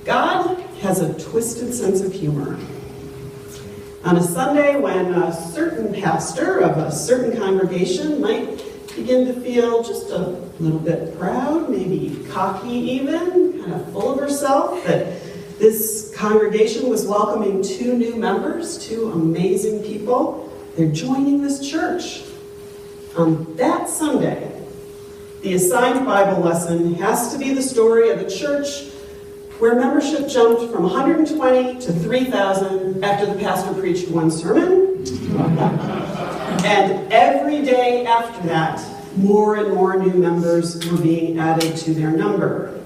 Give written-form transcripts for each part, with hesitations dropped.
God has a twisted sense of humor. On a Sunday when a certain pastor of a certain congregation might begin to feel just a little bit proud, maybe cocky even, kind of full of herself, that this congregation was welcoming 2 new members, 2 amazing people. They're joining this church. On that Sunday, the assigned Bible lesson has to be the story of a church where membership jumped from 120 to 3,000 after the pastor preached 1 sermon. And every day after that, more and more new members were being added to their number.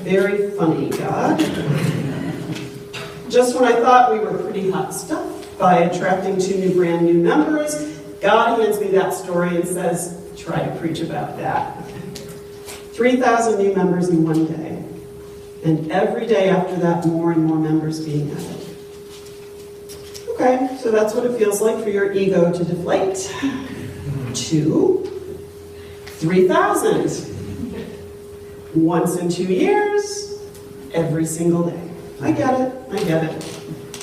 Very funny, God. Just when I thought we were pretty hot stuff by attracting 2 brand new members, God hands me that story and says, try to preach about that. 3,000 new members in one day. And every day after that, more and more members being added. Okay, so that's what it feels like for your ego to deflate. 2, 3,000. Once in 2 years, every single day. I get it.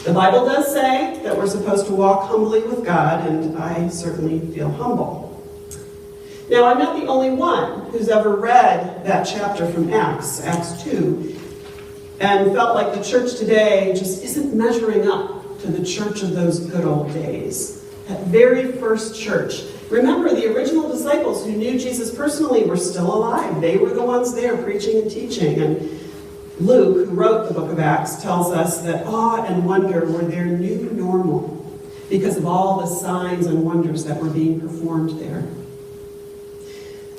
The Bible does say that we're supposed to walk humbly with God, and I certainly feel humble. Now, I'm not the only one who's ever read that chapter from Acts 2, and felt like the church today just isn't measuring up to the church of those good old days. That very first church. Remember, the original disciples who knew Jesus personally were still alive. They were the ones there preaching and teaching. And Luke, who wrote the book of Acts, tells us that awe and wonder were their new normal because of all the signs and wonders that were being performed there.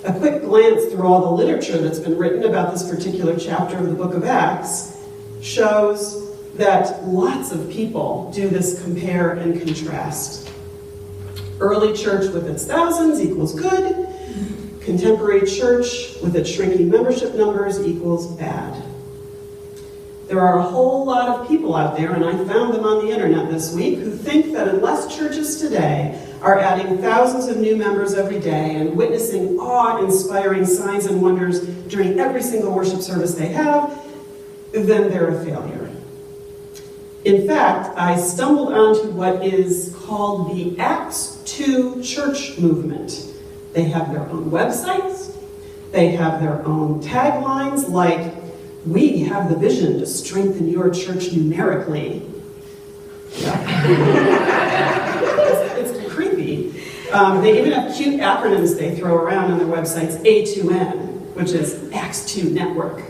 A quick glance through all the literature that's been written about this particular chapter of the book of Acts shows that lots of people do this compare and contrast. Early church with its thousands equals good. Contemporary church with its shrinking membership numbers equals bad. There are a whole lot of people out there, and I found them on the internet this week, who think that unless churches today are adding thousands of new members every day and witnessing awe-inspiring signs and wonders during every single worship service they have, then they're a failure. In fact, I stumbled onto what is called the Acts 2 church movement. They have their own websites. They have their own taglines like, "We have the vision to strengthen your church numerically." It's creepy. They even have cute acronyms they throw around on their websites. A2N, which is Acts 2 Network.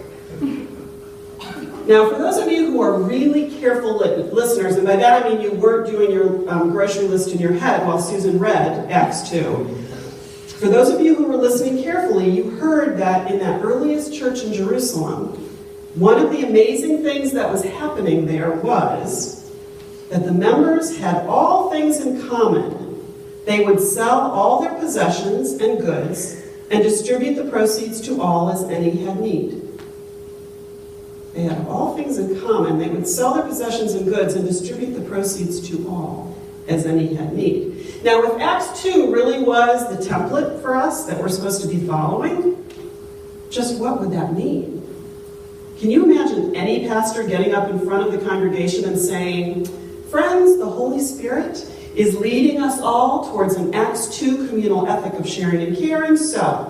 Now, for those of you who are really careful listeners, and by that I mean you weren't doing your grocery list in your head while Susan read Acts 2. For those of you who were listening carefully, you heard that in that earliest church in Jerusalem, one of the amazing things that was happening there was that the members had all things in common. They would sell all their possessions and goods and distribute the proceeds to all as any had need. They had all things in common. They would sell their possessions and goods and distribute the proceeds to all as any had need. Now, if Acts 2 really was the template for us that we're supposed to be following, just what would that mean? Can you imagine any pastor getting up in front of the congregation and saying, "Friends, the Holy Spirit is leading us all towards an Acts 2 communal ethic of sharing and caring, so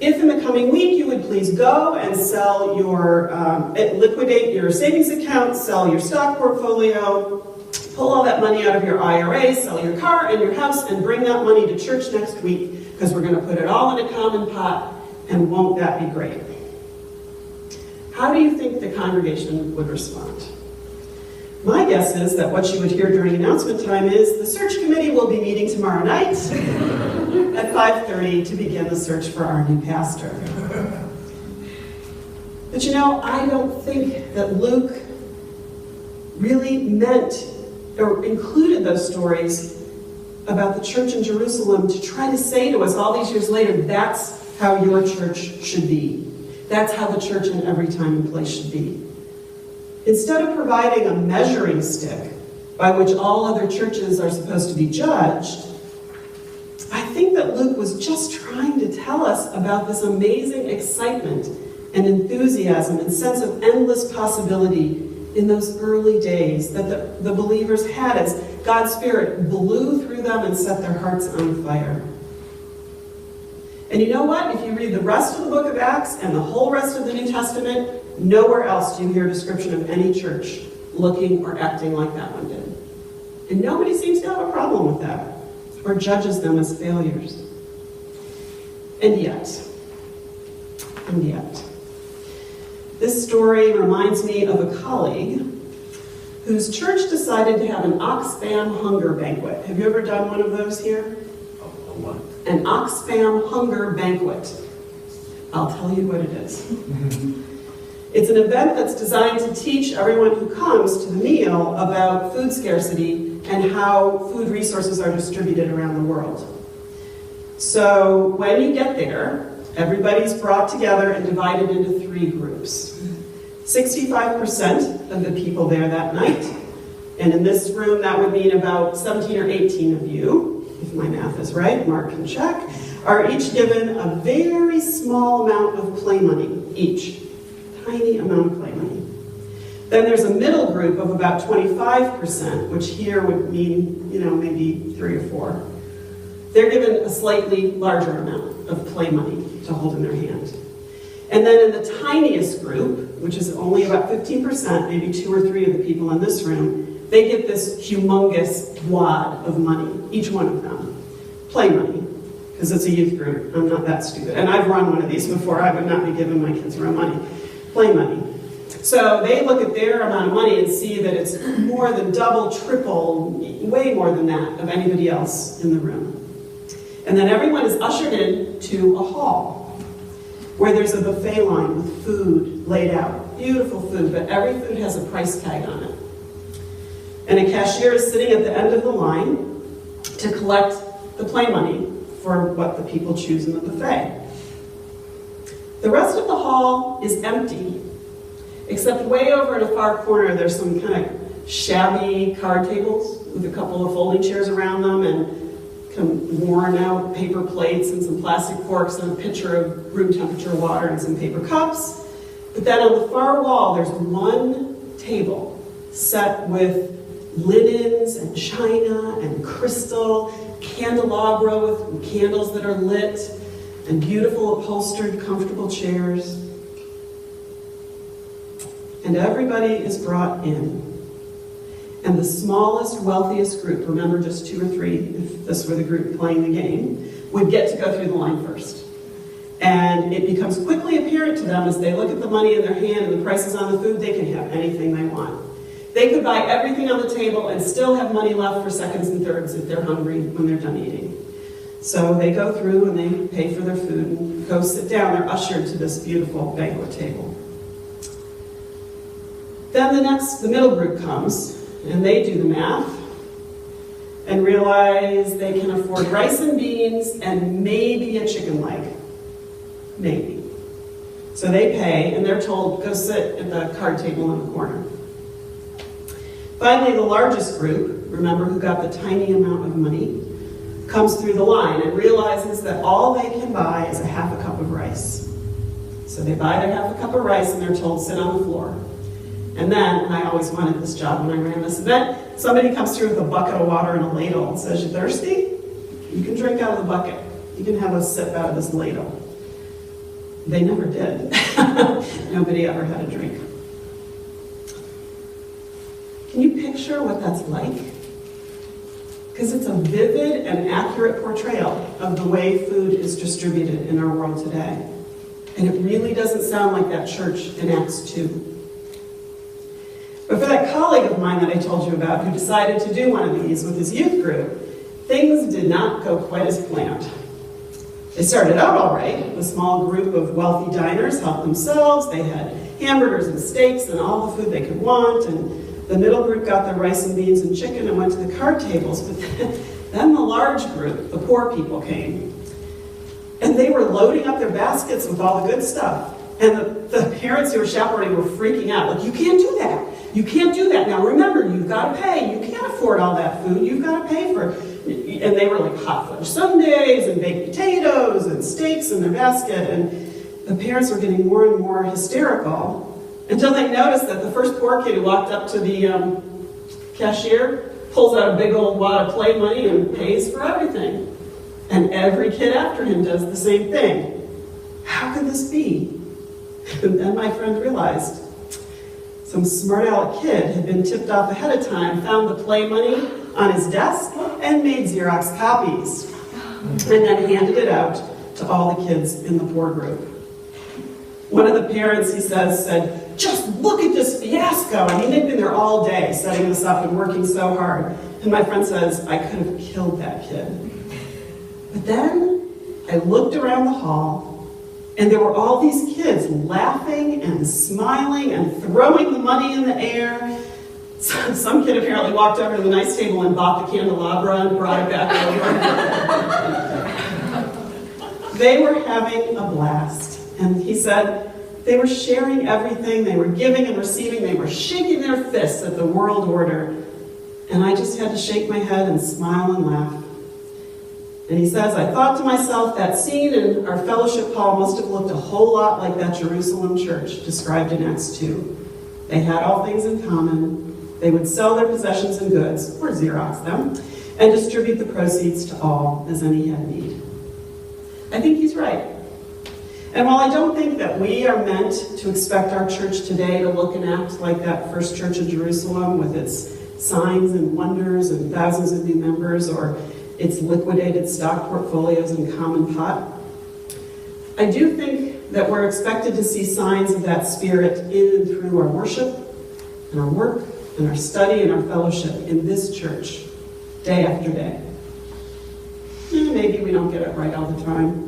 if in the coming week you would please go and sell your, liquidate your savings account, sell your stock portfolio, pull all that money out of your IRA, sell your car and your house, and bring that money to church next week, because we're going to put it all in a common pot, and won't that be great?" How do you think the congregation would respond? My guess is that what you would hear during announcement time is, "The search committee will be meeting tomorrow night at 5:30 to begin the search for our new pastor." But you know, I don't think that Luke really meant or included those stories about the church in Jerusalem to try to say to us all these years later, that's how your church should be. That's how the church in every time and place should be. Instead of providing a measuring stick by which all other churches are supposed to be judged, I think think that Luke was just trying to tell us about this amazing excitement and enthusiasm and sense of endless possibility in those early days that the believers had as God's Spirit blew through them and set their hearts on fire. And you know what? If you read the rest of the book of Acts and the whole rest of the New Testament, nowhere else do you hear a description of any church looking or acting like that one did. And nobody seems to have a problem with that or judges them as failures. And yet, this story reminds me of a colleague whose church decided to have an Oxfam hunger banquet. Have you ever done one of those here? What? An Oxfam hunger banquet. I'll tell you what it is. It's an event that's designed to teach everyone who comes to the meal about food scarcity and how food resources are distributed around the world. So when you get there, everybody's brought together and divided into 3 groups. 65% of the people there that night, and in this room that would mean about 17 or 18 of you, if my math is right, Mark can check, are each given a very small amount of play money, each. Tiny amount of play money. Then there's a middle group of about 25%, which here would mean, maybe 3 or 4. They're given a slightly larger amount of play money to hold in their hand. And then in the tiniest group, which is only about 15%, maybe 2 or 3 of the people in this room, they get this humongous wad of money, each one of them. Play money, because it's a youth group. I'm not that stupid. And I've run one of these before. I would not be giving my kids real money. Play money. So they look at their amount of money and see that it's more than double, triple, way more than that of anybody else in the room. And then everyone is ushered in to a hall where there's a buffet line with food laid out. Beautiful food, but every food has a price tag on it. And a cashier is sitting at the end of the line to collect the play money for what the people choose in the buffet. The rest of the hall is empty, except way over in a far corner there's some kind of shabby card tables with a couple of folding chairs around them and worn out paper plates and some plastic forks and a pitcher of room temperature water and some paper cups. But then on the far wall, there's one table set with linens and china and crystal, candelabra with candles that are lit, and beautiful upholstered, comfortable chairs. And everybody is brought in. And the smallest, wealthiest group, remember just 2 or 3, if this were the group playing the game, would get to go through the line first. And it becomes quickly apparent to them as they look at the money in their hand and the prices on the food, they can have anything they want. They could buy everything on the table and still have money left for seconds and thirds if they're hungry when they're done eating. So they go through and they pay for their food and go sit down. They're ushered to this beautiful banquet table. Then the middle group comes, and they do the math and realize they can afford rice and beans and maybe a chicken leg. Maybe. So they pay, and they're told, go sit at the card table in the corner. Finally, the largest group, remember who got the tiny amount of money, comes through the line and realizes that all they can buy is a half a cup of rice. So they buy their half a cup of rice, and they're told, sit on the floor. And then, and I always wanted this job when I ran this event, somebody comes through with a bucket of water and a ladle and says, you thirsty? You can drink out of the bucket. You can have a sip out of this ladle. They never did. Nobody ever had a drink. Can you picture what that's like? Because it's a vivid and accurate portrayal of the way food is distributed in our world today. And it really doesn't sound like that church in Acts 2. But for that colleague of mine that I told you about who decided to do one of these with his youth group, things did not go quite as planned. They started out all right. A small group of wealthy diners helped themselves. They had hamburgers and steaks and all the food they could want. And the middle group got their rice and beans and chicken and went to the card tables. But then the large group, the poor people, came. And they were loading up their baskets with all the good stuff. And the parents who were chaperoning were freaking out. Like, you can't do that. You can't do that. Now remember, you've got to pay. You can't afford all that food. You've got to pay for it. and they were like hot fudge sundaes and baked potatoes and steaks in their basket, and the parents were getting more and more hysterical until they noticed that the first poor kid who walked up to the cashier pulls out a big old wad of play money and pays for everything. And every kid after him does the same thing. How could this be? And then my friend realized some smart aleck kid had been tipped off ahead of time, found the play money on his desk, and made Xerox copies. And then handed it out to all the kids in the poor group. One of the parents, he said, just look at this fiasco. I mean, they've been there all day setting this up and working so hard. And my friend says, I could have killed that kid. But then I looked around the hall, and there were all these kids laughing and smiling and throwing the money in the air. Some kid apparently walked over to the nice table and bought the candelabra and brought it back over. They were having a blast. And he said they were sharing everything, they were giving and receiving, they were shaking their fists at the world order. And I just had to shake my head and smile and laugh. And he says, I thought to myself, that scene in our fellowship hall must have looked a whole lot like that Jerusalem church described in Acts 2. They had all things in common. They would sell their possessions and goods, or Xerox them, and distribute the proceeds to all as any had need. I think he's right. And while I don't think that we are meant to expect our church today to look and act like that first church in Jerusalem with its signs and wonders and thousands of new members, or its liquidated stock portfolios and common pot, I do think that we're expected to see signs of that spirit in and through our worship and our work and our study and our fellowship in this church, day after day. Maybe we don't get it right all the time.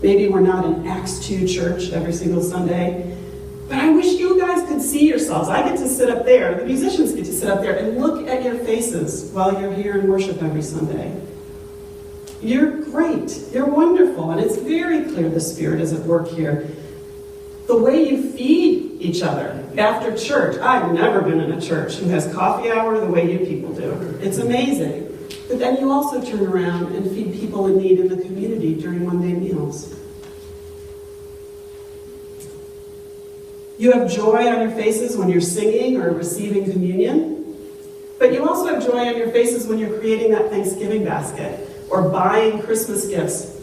Maybe we're not an Acts 2 church every single Sunday. But I wish you guys could see yourselves. I get to sit up there, the musicians get to sit up there and look at your faces while you're here in worship every Sunday. You're great. You're wonderful. And it's very clear the Spirit is at work here. The way you feed each other after church. I've never been in a church who has coffee hour the way you people do. It's amazing. But then you also turn around and feed people in need in the community during Monday meals. You have joy on your faces when you're singing or receiving communion. But you also have joy on your faces when you're creating that Thanksgiving basket or buying Christmas gifts.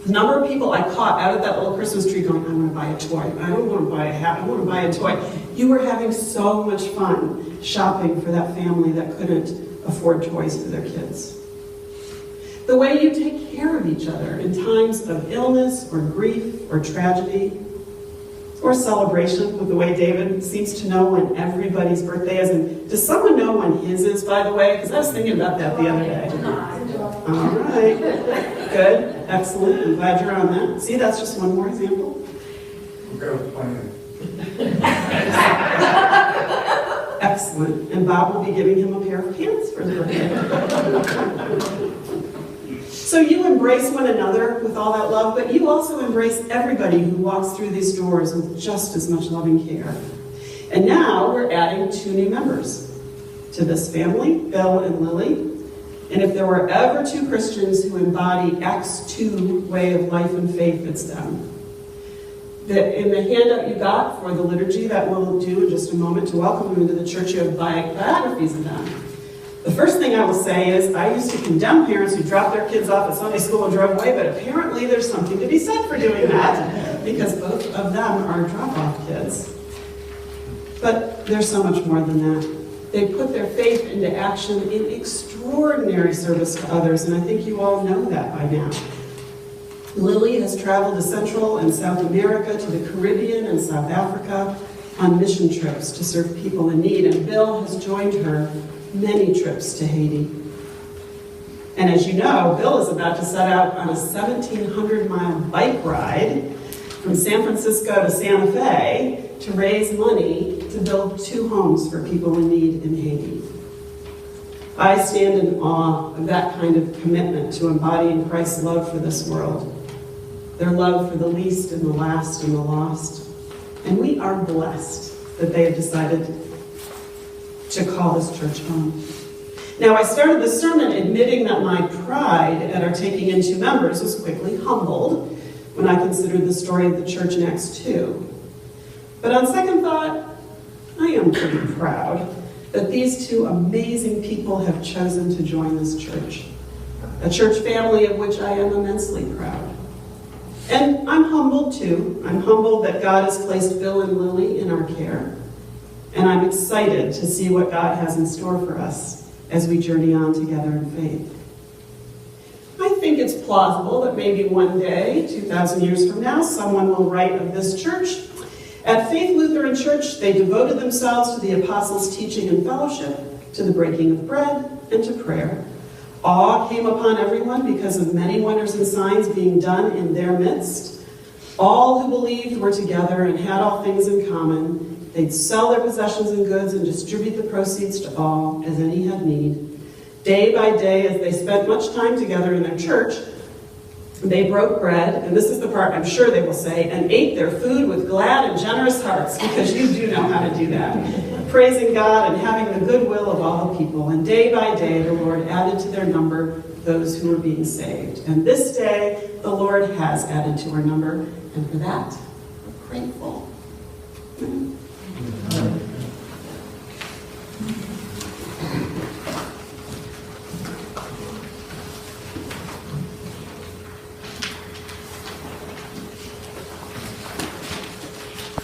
The number of people I caught out at that little Christmas tree going, I want to buy a toy. I don't want to buy a hat. I want to buy a toy. You were having so much fun shopping for that family that couldn't afford toys for their kids. The way you take care of each other in times of illness or grief or tragedy or celebration, with the way David seems to know when everybody's birthday is. And does someone know when his is, by the way? Because I was thinking about that the other day. All right. Good. Excellent. I'm glad you're on that. See, that's just one more example. Excellent. And Bob will be giving him a pair of pants for his birthday. So you embrace one another with all that love, but you also embrace everybody who walks through these doors with just as much loving care. And now we're adding 2 new members to this family, Bill and Lily. And if there were ever 2 Christians who embody Acts 2 way of life and faith, it's them. In the handout you got for the liturgy that we'll do in just a moment to welcome you into the church, you have biographies of them. The first thing I will say is I used to condemn parents who dropped their kids off at Sunday school and drove away, but apparently there's something to be said for doing that because both of them are drop-off kids. But there's so much more than that. They put their faith into action in extraordinary service to others, and I think you all know that by now. Lily has traveled to Central and South America, to the Caribbean and South Africa on mission trips to serve people in need, and Bill has joined her many trips to Haiti. And as you know, Bill is about to set out on a 1,700-mile bike ride from San Francisco to Santa Fe to raise money to build 2 homes for people in need in Haiti. I stand in awe of that kind of commitment to embodying Christ's love for this world, their love for the least and the last and the lost. And we are blessed that they have decided to call this church home. Now, I started the sermon admitting that my pride at our taking in 2 members was quickly humbled when I considered the story of the church next to. But on second thought, I am pretty proud that these 2 amazing people have chosen to join this church, a church family of which I am immensely proud. And I'm humbled too. I'm humbled that God has placed Bill and Lily in our care. And I'm excited to see what God has in store for us as we journey on together in faith. I think it's plausible that maybe one day, 2,000 years from now, someone will write of this church. At Faith Lutheran Church, they devoted themselves to the apostles' teaching and fellowship, to the breaking of bread, and to prayer. Awe came upon everyone because of many wonders and signs being done in their midst. All who believed were together and had all things in common. They'd sell their possessions and goods and distribute the proceeds to all as any had need. Day by day, as they spent much time together in their church, they broke bread, and this is the part I'm sure they will say, and ate their food with glad and generous hearts, because you do know how to do that, praising God and having the goodwill of all the people. And day by day, the Lord added to their number those who were being saved. And this day, the Lord has added to our number, and for that, we're grateful.